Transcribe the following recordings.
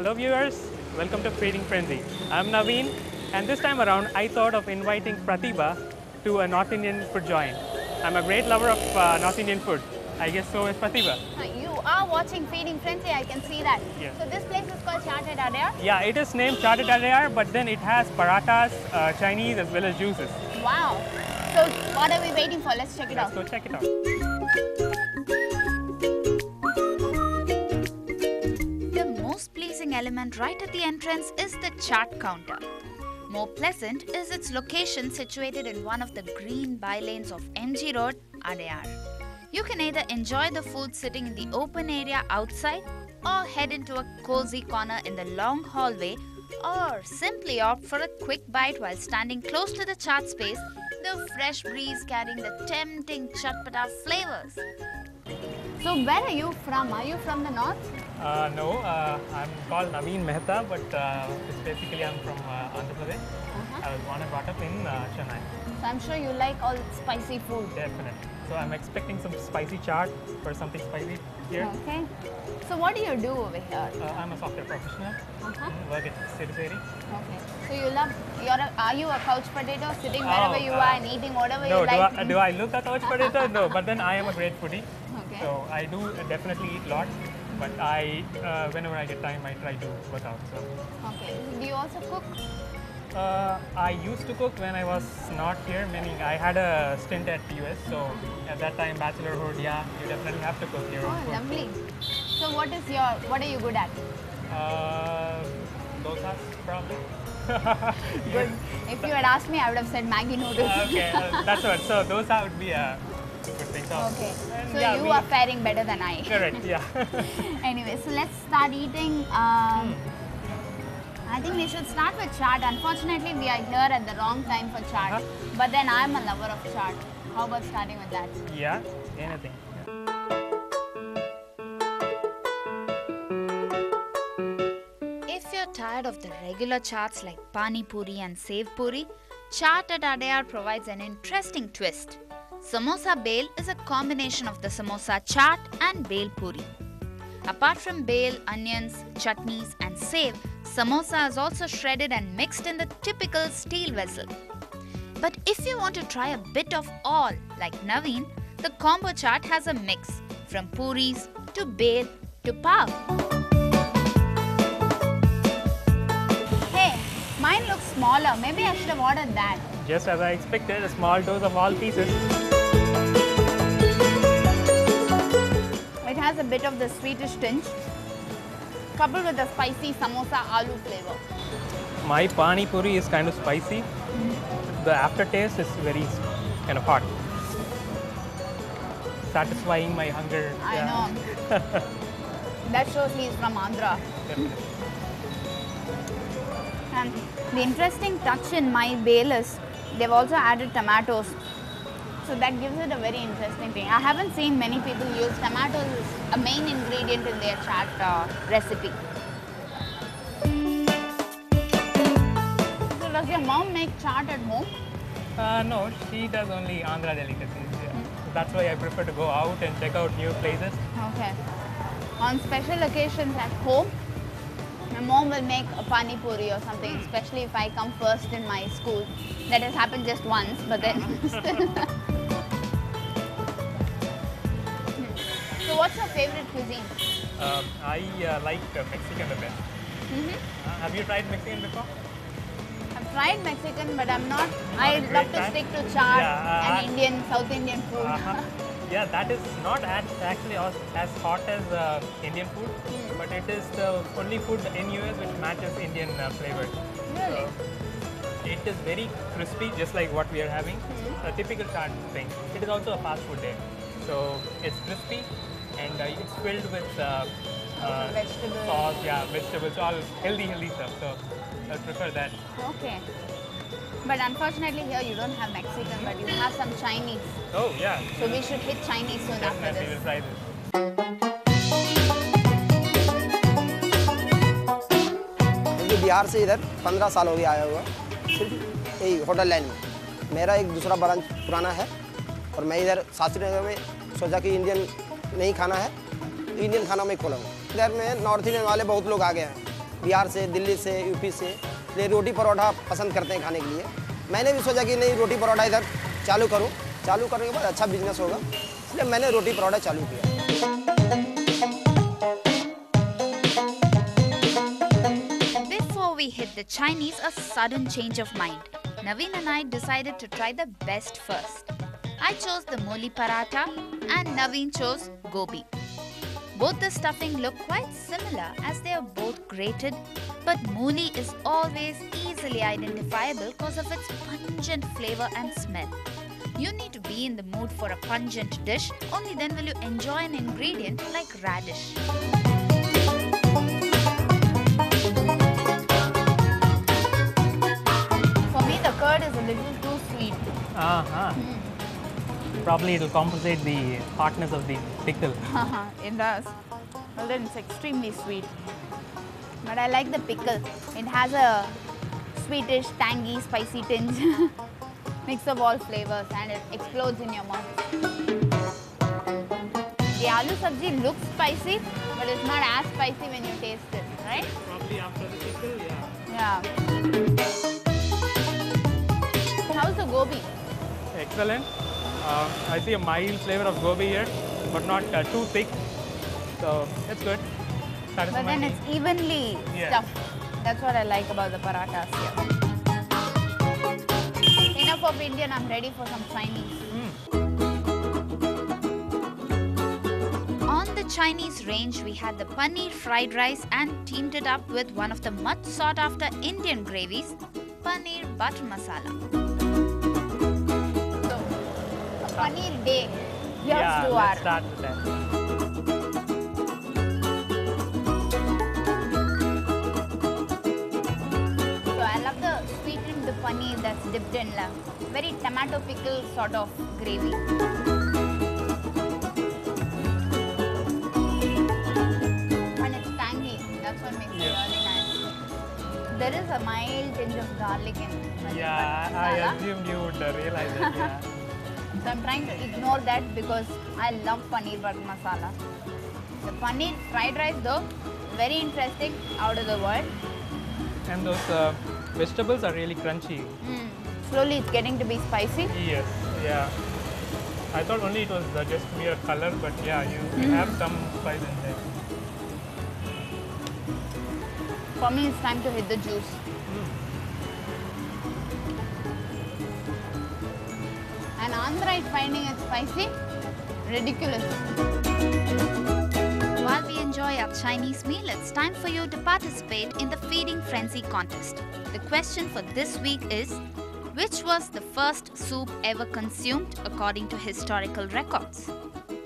Hello viewers, welcome to Feeding Frenzy. I'm Naveen, and this time around I thought of inviting Pratibha to a North Indian food joint. I'm a great lover of North Indian food. I guess so is Pratibha. You are watching Feeding Frenzy, I can see that. Yes. So this place is called Chaat at Adyar? Yeah, it is named Chaat at Adyar, but then it has parathas, Chinese as well as juices. Wow. So what are we waiting for? Let's check it out. Let's go check it out. The most pleasing element right at the entrance is the chaat counter. More pleasant is its location situated in one of the green bylanes of MG Road, Adyar. You can either enjoy the food sitting in the open area outside or head into a cozy corner in the long hallway or simply opt for a quick bite while standing close to the chaat space, the fresh breeze carrying the tempting chatpata flavors. So where are you from? Are you from the north? No, I'm called Naveen Mehta, but it's basically I'm from Andhra Pradesh. I was born and brought up in Chennai. So I'm sure you like all spicy food. Definitely. So I'm expecting some spicy chaat or something spicy here. Okay. So what do you do over here? I'm a software professional. Work at Siri. Okay. So you love, are you a couch potato sitting wherever you are and eating whatever No, you like? do I look a couch potato? No, but then I am a great foodie. Okay. So I do definitely eat a lot, but whenever I get time, I try to work out. So. Okay. Do you also cook? I used to cook when I was not here, meaning I had a stint at US, so at that time, bachelorhood, yeah, you definitely have to cook your own food. Lovely. So what are you good at? Dosas, probably. Good. If you had asked me, I would have said Maggi noodles. Okay, that's what. So dosa would be a good thing. So, Okay. and So yeah, you are faring better than I. Correct, yeah. Anyway, so let's start eating. I think we should start with chaat. Unfortunately, we are here at the wrong time for chaat. But then I'm a lover of chaat. How about starting with that? Yeah, anything. If you're tired of the regular chaats like Pani Puri and Sev Puri, Chaat at Adyar provides an interesting twist. Samosa Bel is a combination of the samosa chaat and Bel Puri. Apart from bel, onions, chutneys and sev, samosa is also shredded and mixed in the typical steel vessel. But if you want to try a bit of all, like Naveen, the combo chaat has a mix from puris to bel to pav. Hey, mine looks smaller. Maybe I should have ordered that. Just as I expected, a small dose of all pieces. It has a bit of the sweetish tinge, coupled with the spicy samosa aloo flavor. My pani puri is kind of spicy. The aftertaste is very kind of hot. Satisfying my hunger. I know. That shows he's from Andhra. Definitely. And the interesting touch in my bel is they've also added tomatoes. So that gives it a very interesting thing. I haven't seen many people use tomatoes as a main ingredient in their chaat recipe. So does your mom make chaat at home? No, she does only Andhra delicacies. Yeah. So that's why I prefer to go out and check out new places. Okay. On special occasions at home, my mom will make a pani puri or something, especially if I come first in my school. That has happened just once, but then still. So what's your favorite cuisine? I like Mexican the best. Have you tried Mexican before? I've tried Mexican, but I'm not. I love to stick to chaat and Indian, South Indian food. Yeah, that is not actually as hot as Indian food, but it is the only food in US which matches Indian flavors. Really? So, it is very crispy, just like what we are having. A typical chaat thing. It is also a fast food there. So it's crispy and it's filled with Vegetables. sauce, yeah, vegetables, all healthy stuff. So I prefer that. Okay. But unfortunately here you don't have Mexican, but you have some Chinese. Oh yeah. So we should hit Chinese soon after Definitely this. will try this. क्योंकि बिहार से इधर 15 साल हो गया आया हुआ, सिर्फ यही होटल लाइन में। मेरा एक दूसरा ब्रांच पुराना है और मैं इधर शास्त्री नगर में सोचा कि इंडियन नहीं खाना है, तो इंडियन खाना में खोला हूँ। इधर में नॉर्थ इंडियन वाले बहुत लोग आ गए हैं, बिहार से, दिल्ली से, यूपी से, इसलिए रोटी परोठा पसंद करते हैं खाने के लिए। मैंने भी सोचा कि नहीं रोटी परोठा इधर चालू करूं, चालू करने के बाद अच्छा बिजनेस होगा, इसलिए मैंने रोटी परोठा चालू किया। Before we hit the Chinese, a sudden change of mind. Naveen and I decided to try the best first. I chose the moli paratha and Naveen chose gobi. Both the stuffing look quite similar as they are both grated, but moli is always easily identifiable because of its pungent flavor and smell. You need to be in the mood for a pungent dish, only then will you enjoy an ingredient like radish. For me, the curd is a little too sweet. Probably it will compensate the hotness of the pickle. It does. Well, then it's extremely sweet. But I like the pickle. It has a sweetish, tangy, spicy tinge. Mix of all flavors and it explodes in your mouth. The aloo sabji looks spicy, but it's not as spicy when you taste it, right? Probably after the pickle, Yeah. How's the gobi? Excellent. I see a mild flavor of gobi here, but not too thick. So it's good. But then it's evenly stuffed. That's what I like about the parathas here. Enough of Indian, I'm ready for some Chinese. On the Chinese range, we had the paneer fried rice and teamed it up with one of the much sought after Indian gravies, paneer butter masala. So, a paneer day. Here's to let's start with that. The paneer that's dipped in very tomato pickle sort of gravy. And it's tangy. That's what makes it really nice. There is a mild tinge of garlic in it. Yeah, I assumed you would realize it. Yeah. So I'm trying to ignore that because I love paneer butter masala. The paneer fried rice though, very interesting, out of the world. And those vegetables are really crunchy. Slowly it's getting to be spicy. Yes, yeah. I thought only it was just mere color, but yeah, you have some spice in there. For me, it's time to hit the juice. And Andhra is finding it spicy. Ridiculous. While we enjoy our Chinese meal, it's time for you to participate in the Feeding Frenzy contest. The question for this week is, which was the first soup ever consumed according to historical records?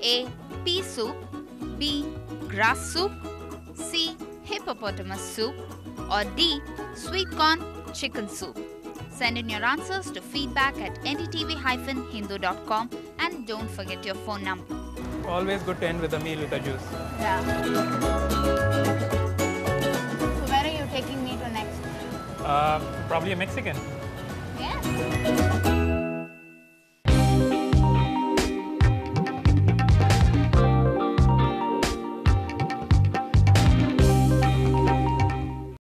A. Pea soup, B. Grass soup, C. Hippopotamus soup, or D. Sweet corn chicken soup? Send in your answers to feedback@ndtv-hindu.com and don't forget your phone number. Always good to end with a meal with a juice. Yeah. So where are you taking me to next? Probably a Mexican. Yes.